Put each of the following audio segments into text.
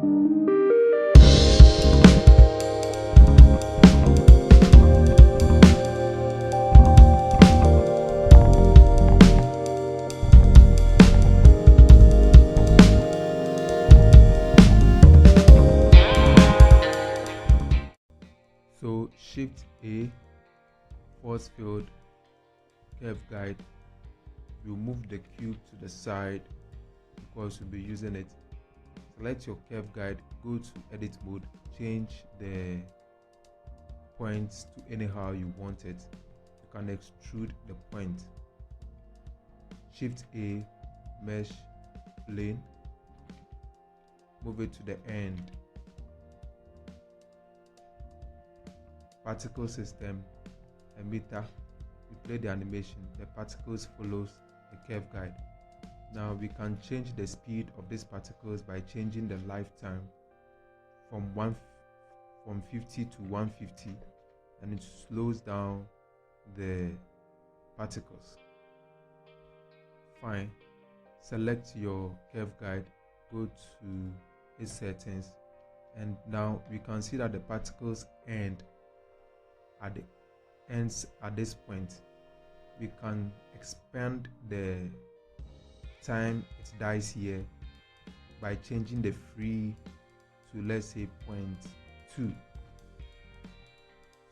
So Shift A, force field curve guide. We'll move the cube to the side because we'll be using it. Select your curve guide, go to edit mode, change the points to anyhow you want it. You can extrude the point. Shift A, mesh plane, move it to the end. Particle system, emitter, we play the animation, the particles follows the curve guide. Now we can change the speed of these particles by changing the lifetime from 50 to 150, and it slows down the particles. Fine. Select your curve guide, go to its settings, and now we can see that the particles end at the ends at this point. We can expand the time it dies here by changing the free to, let's say, 0.2.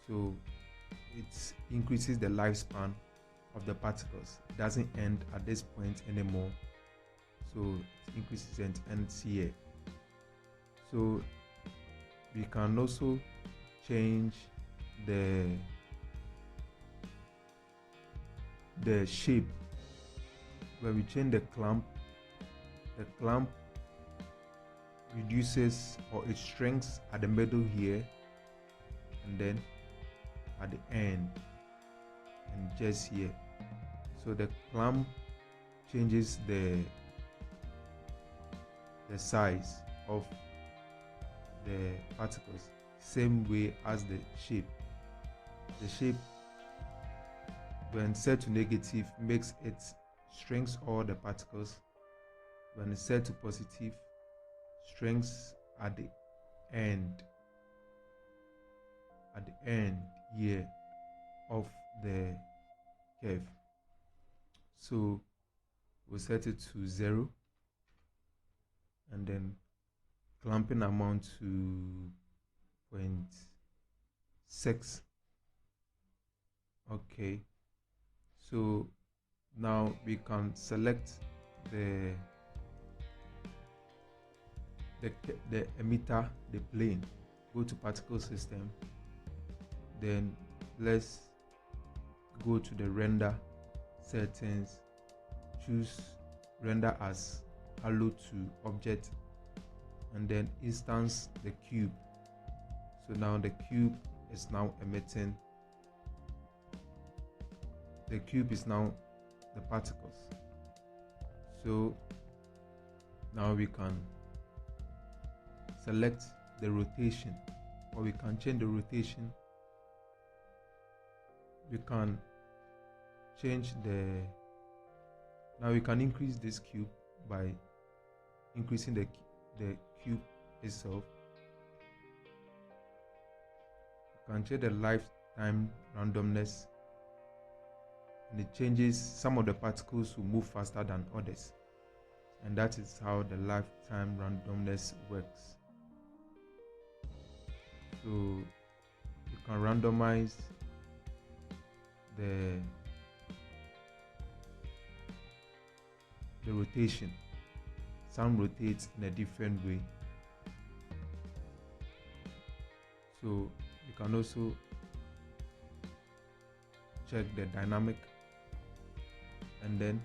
So it increases the lifespan of the particles. It doesn't end at this point anymore, so it increases and ends here. So we can also change the shape. When we change the clamp reduces, or it shrinks at the middle here, and then at the end, and just here. So the clamp changes the size of the particles, same way as the shape. The shape, when set to negative, makes it shrinks all the particles. When it's set to positive, shrinks at the end here of the curve. So we'll set it to 0, and then clamping amount to 0.6. Okay, so now we can select the emitter, the plane, go to particle system, then let's go to the render settings, choose render as halo to object, and then instance the cube. So now the cube is now emitting. The cube is now the particles. So now we can select the rotation, or we can change the rotation. We can change now we can increase this cube by increasing the cube itself. You can change the lifetime randomness, and it changes. Some of the particles will move faster than others, and that is how the lifetime randomness works. So you can randomize the rotation. Some rotates in a different way. So you can also check the dynamic, and then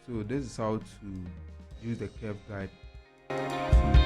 so this is how to use the curve guide to